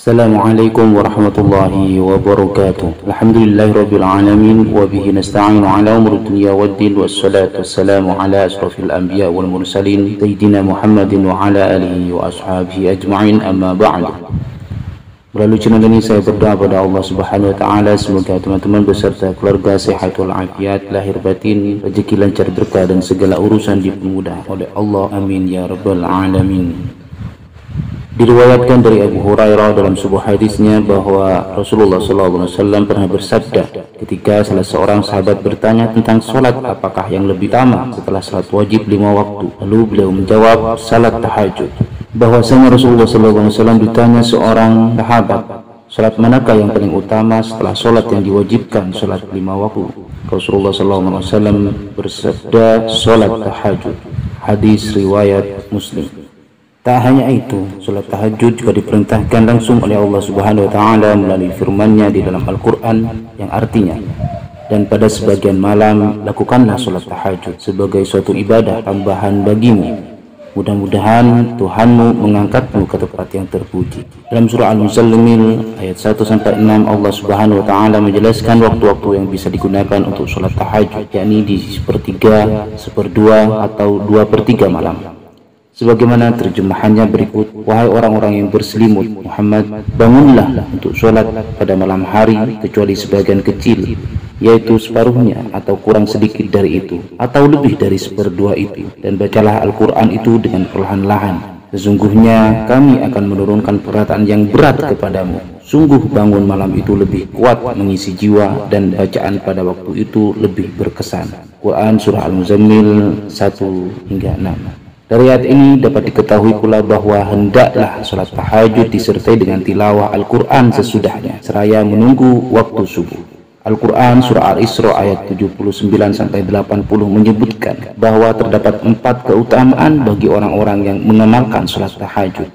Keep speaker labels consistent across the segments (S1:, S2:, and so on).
S1: Assalamualaikum warahmatullahi wabarakatuh. Alhamdulillahirabbil alamin wa bihi nasta'inu ala umuri dunya waddin wassalatu wassalamu ala asrofil anbiya wal mursalin sayyidina Muhammadin wa ala alihi wa ashabihi ajma'in, amma ba'du. Melalui channel ini saya berdoa pada Allah Subhanahu wa taala semoga teman-teman beserta keluarga sehat walafiat, lahir batin, rezeki lancar, berkah dan segala urusan dipermudah oleh Allah, amin ya rabbal alamin. Diriwayatkan dari Abu Hurairah dalam sebuah hadisnya bahwa Rasulullah SAW pernah bersabda ketika salah seorang sahabat bertanya tentang salat, apakah yang lebih utama setelah salat wajib 5 waktu. Lalu beliau menjawab, salat tahajud. Bahwasanya Rasulullah SAW ditanya seorang sahabat, salat manakah yang paling utama setelah salat yang diwajibkan, salat 5 waktu? Rasulullah SAW bersabda, salat tahajud. Hadis riwayat Muslim. Tak hanya itu, salat tahajud juga diperintahkan langsung oleh Allah Subhanahu wa taala melalui firman-Nya di dalam Al-Qur'an yang artinya, dan pada sebagian malam lakukanlah salat tahajud sebagai suatu ibadah tambahan bagimu. Mudah-mudahan Tuhanmu mengangkatmu ke tempat yang terpuji. Dalam surah Al-Muzammil ayat 1-6 Allah Subhanahu wa taala menjelaskan waktu-waktu yang bisa digunakan untuk salat tahajud, yakni di sepertiga, seperdua atau 2/3 malam. Sebagaimana terjemahannya berikut, wahai orang-orang yang berselimut, Muhammad, bangunlah untuk sholat pada malam hari kecuali sebagian kecil, yaitu separuhnya atau kurang sedikit dari itu, atau lebih dari seperdua itu, dan bacalah Al-Quran itu dengan perlahan-lahan. Sesungguhnya kami akan menurunkan perkataan yang berat kepadamu. Sungguh bangun malam itu lebih kuat mengisi jiwa, dan bacaan pada waktu itu lebih berkesan. Quran Surah Al-Muzammil 1-6. Dari ayat ini dapat diketahui pula bahwa hendaklah salat tahajud disertai dengan tilawah Al-Quran sesudahnya, seraya menunggu waktu subuh. Al-Quran Surah Al-Isra ayat 79-80 menyebutkan bahwa terdapat 4 keutamaan bagi orang-orang yang mengamalkan salat tahajud.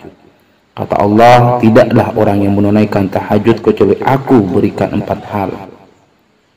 S1: Kata Allah, tidaklah orang yang menunaikan tahajud kecuali aku berikan 4 hal.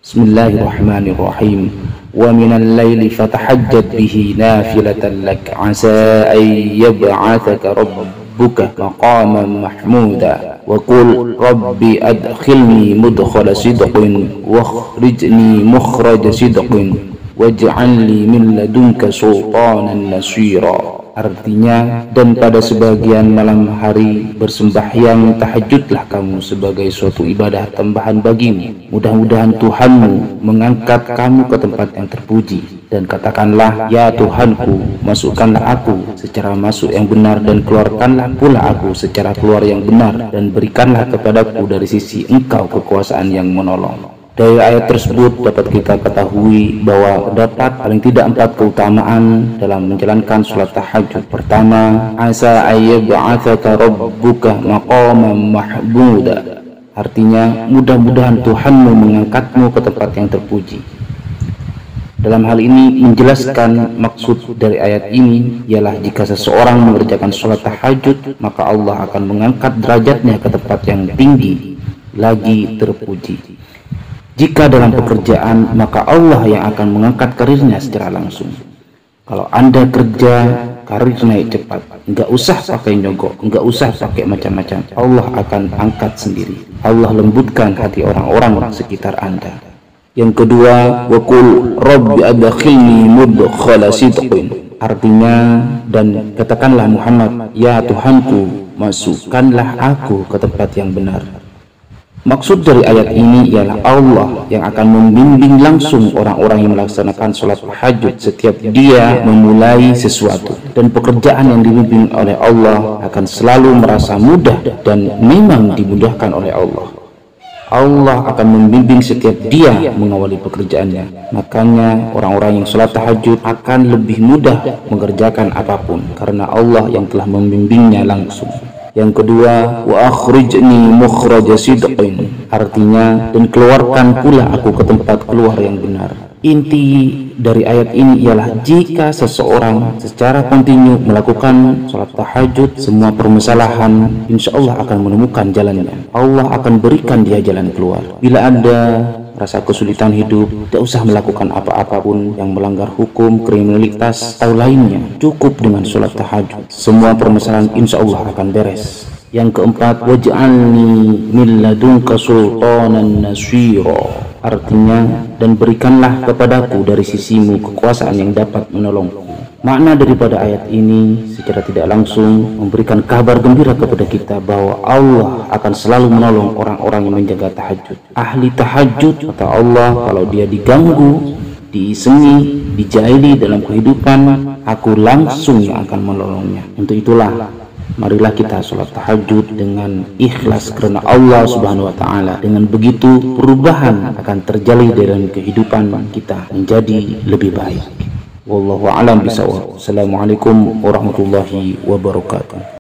S1: Bismillahirrahmanirrahim. Wa minal laili fatahajjad bihi nafilatan lak asa ay yab'athaka rabbuka maqaman mahmuda wa qul rabbi adkhilni mudkhala sidqin wa akhrijni mukhraja sidqin waj'al li min ladunka sultanan nasira. Artinya, dan pada sebagian malam hari bersembahyang tahajudlah kamu sebagai suatu ibadah tambahan bagimu. Mudah-mudahan Tuhanmu mengangkat kamu ke tempat yang terpuji. Dan katakanlah, ya Tuhanku, masukkanlah aku secara masuk yang benar, dan keluarkanlah pula aku secara keluar yang benar, dan berikanlah kepadaku dari sisi Engkau kekuasaan yang menolong. Dari ayat tersebut dapat kita ketahui bahwa terdapat paling tidak 4 keutamaan dalam menjalankan sholat tahajud. Pertama, asa ayyab'atsaka rabbuka maqaman mahmuda. Artinya, mudah-mudahan Tuhanmu mengangkatmu ke tempat yang terpuji. Dalam hal ini menjelaskan maksud dari ayat ini ialah jika seseorang mengerjakan sholat tahajud, maka Allah akan mengangkat derajatnya ke tempat yang tinggi lagi terpuji. Jika dalam pekerjaan, maka Allah yang akan mengangkat karirnya secara langsung. Kalau Anda kerja, karir naik cepat, nggak usah pakai nyogok, nggak usah pakai macam-macam, Allah akan angkat sendiri. Allah lembutkan hati orang-orang sekitar Anda. Yang kedua, wa qul rabbi adkhilni mudkhala sidqin. Artinya, dan katakanlah Muhammad, ya Tuhanku, masukkanlah aku ke tempat yang benar. Maksud dari ayat ini ialah Allah yang akan membimbing langsung orang-orang yang melaksanakan sholat tahajud setiap dia memulai sesuatu, dan pekerjaan yang dibimbing oleh Allah akan selalu merasa mudah dan memang dimudahkan oleh Allah. Allah akan membimbing setiap dia mengawali pekerjaannya. Makanya orang-orang yang sholat tahajud akan lebih mudah mengerjakan apapun karena Allah yang telah membimbingnya langsung. Yang kedua, wa akhrijni mukhraja sidqin. Artinya, dan keluarkan pula aku ke tempat keluar yang benar. Inti dari ayat ini ialah jika seseorang secara kontinu melakukan sholat tahajud, semua permasalahan insya Allah akan menemukan jalannya. Allah akan berikan dia jalan keluar. Bila Anda rasa kesulitan hidup, tidak usah melakukan apa-apapun yang melanggar hukum, kriminalitas, atau lainnya. Cukup dengan sholat tahajud. Semua permasalahan insya Allah akan beres. Yang keempat, waj'alni min ladunka sultanan nasira. Artinya, dan berikanlah kepadaku dari sisimu kekuasaan yang dapat menolongku. Makna daripada ayat ini secara tidak langsung memberikan kabar gembira kepada kita bahwa Allah akan selalu menolong orang-orang yang menjaga tahajud. Ahli tahajud, kata Allah, kalau dia diganggu, diisengi, dijaili dalam kehidupan, aku langsung yang akan menolongnya. Untuk itulah, marilah kita sholat tahajud dengan ikhlas karena Allah Subhanahu wa Ta'ala. Dengan begitu, perubahan akan terjalin dalam kehidupan kita menjadi lebih baik. Wallahu a'lam bishawab. Assalamualaikum warahmatullahi wabarakatuh.